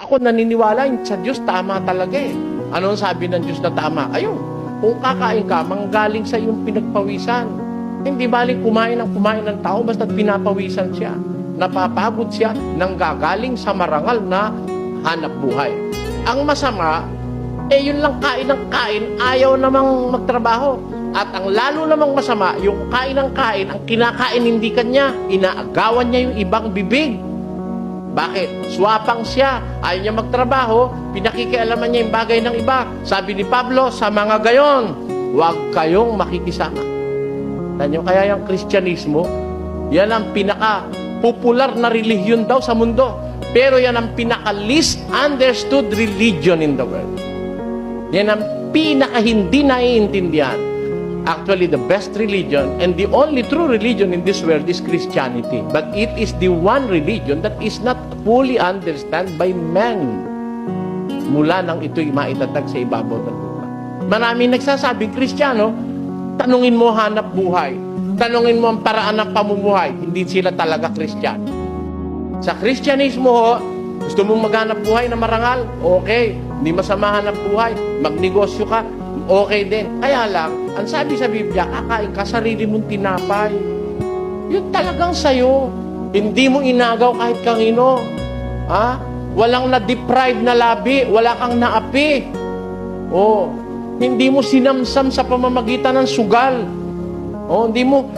ako naniniwala sa Diyos, tama talaga eh. Ano ang sabi ng Diyos na tama? Ayun, kung kakain ka, manggaling sa iyong pinagpawisan. Hindi baling kumain ng tao, basta pinapawisan siya. Napapagod siya nang gagaling sa marangal na hanap buhay. Ang masama, yun lang kain ng kain, ayaw namang magtrabaho. At ang lalo namang masama, yung kain ng kain, ang kinakain hindi kanya, inaagawan niya yung ibang bibig. Bakit? Swapang siya, ayaw niya magtrabaho, pinakikialaman niya yung bagay ng iba. Sabi ni Pablo, sa mga gayon, huwag kayong makikisama. Tanyo, kaya yung Kristyanismo, yan ang pinaka-popular na religion daw sa mundo. Pero yan ang pinaka-least understood religion in the world. Yan ang pinaka-hindi naiintindihan. Actually, the best religion and the only true religion in this world is Christianity. But it is the one religion that is not fully understood by men. Mula nang ito'y maitatag sa ibabaw ng lupa. Maraming nagsasabing Kristiyano, tanungin mo hanap buhay. Tanungin mo ang paraan ng pamumuhay. Hindi sila talaga Kristiyano. Sa Kristyanismo ho, gusto mong maghanap buhay na marangal? Okay. Hindi masama hanap buhay. Magnegosyo ka? Okay din. Kaya lang, ang sabi sa Biblia, kakain ka, sarili mong tinapay. Yun talagang sa'yo. Hindi mo inagaw kahit kanino. Ha? Walang na-deprive na labi. Wala kang naapi. Oh. Hindi mo sinamsam sa pamamagitan ng sugal. Oh, hindi mo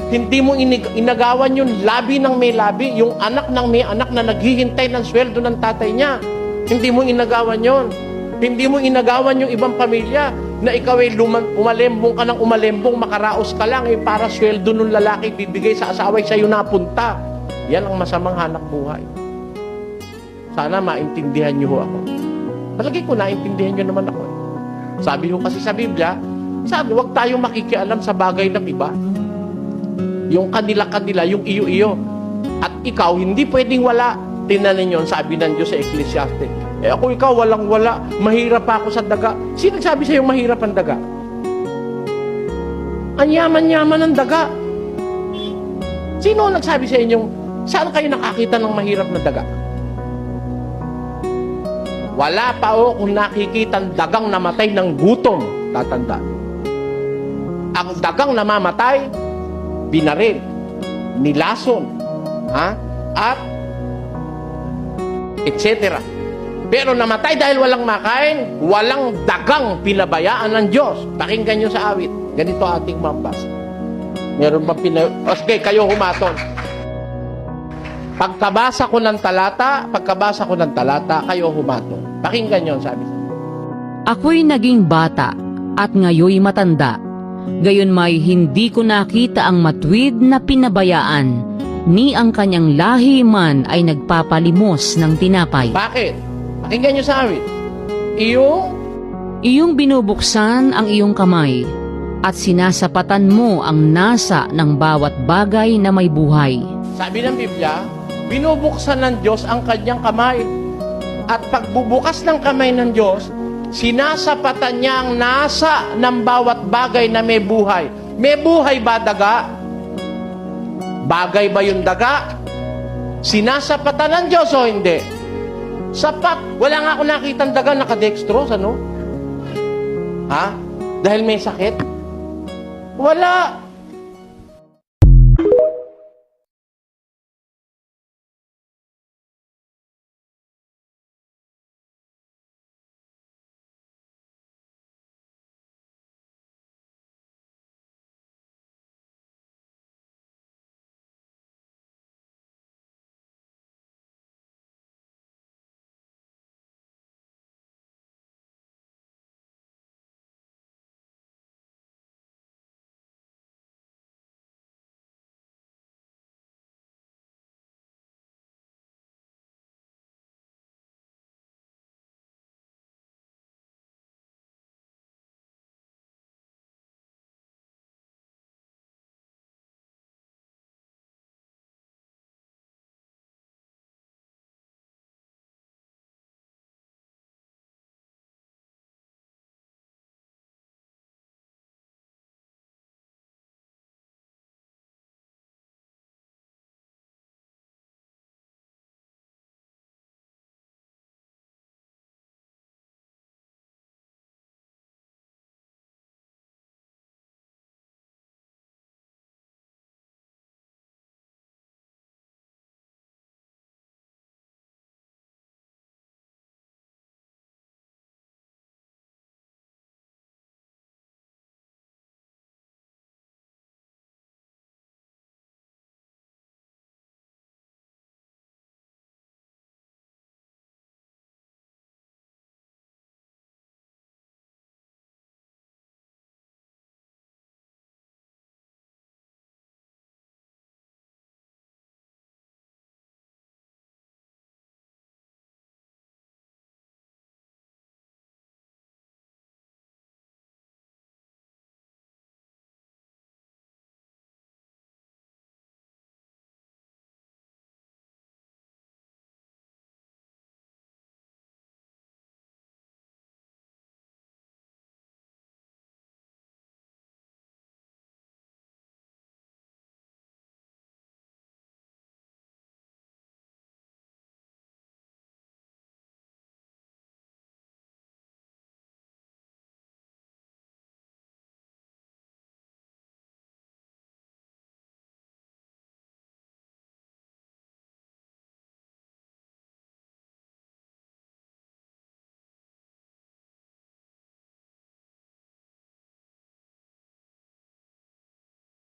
inagawan yung labi ng may labi, yung anak ng may anak na naghihintay ng sweldo ng tatay niya. Hindi mo inagawan yon. Hindi mo inagawan yung ibang pamilya na ikaw ay umalembong ka ng umalembong, makaraos ka lang para sweldo ng lalaki bibigay sa asawa sa'yo napunta. Yan ang masamang hanap buhay. Sana maintindihan niyo ho ako. Palagi ko naintindihan niyo naman ako. Sabi ho kasi sa Biblia, sabi, huwag tayong makikialam sa bagay ng iba. Yung kanila-kanila, yung iyo-iyo. At ikaw, hindi pwedeng wala. Tingnan ninyo, sabi ng Diyos sa Ecclesiastes. Ako ikaw, walang-wala. Mahirap pa ako sa daga. Sino nagsabi sa'yo mahirap ang daga? Ang yaman-yaman ng daga. Sino nagsabi sa inyong, saan kayo nakakita ng mahirap na daga? Wala pa o kung nakikita ang dagang namatay ng gutom. Tatanda. Ang dagang namamatay, binaril, nilason, at etc. Pero namatay dahil walang makain, walang dagang pinabayaan ng Diyos. Pakinggan nyo sa awit. Ganito ating mambasa. Meron ba okay, kayo humaton. Pagkabasa ko ng talata, kayo humaton. Pakinggan nyo, sabi. Ako'y naging bata at ngayoy matanda. Gayon may hindi ko nakita ang matuwid na pinabayaan, ni ang kanyang lahi man ay nagpapalimos ng tinapay. Bakit? Pakinggan nyo sa awit. Iyong binubuksan ang iyong kamay, at sinasapatan mo ang nasa ng bawat bagay na may buhay. Sabi ng Biblia, binubuksan ng Diyos ang kanyang kamay. At pagbubukas ng kamay ng Diyos, sinasapatan niya ang nasa ng bawat bagay na may buhay. May buhay ba daga? Bagay ba yung daga? Sinasapatan ng Diyos o hindi? Sapat. Wala nga ako nakitang daga nakadextrose, ano? Ha? Dahil may sakit? Wala.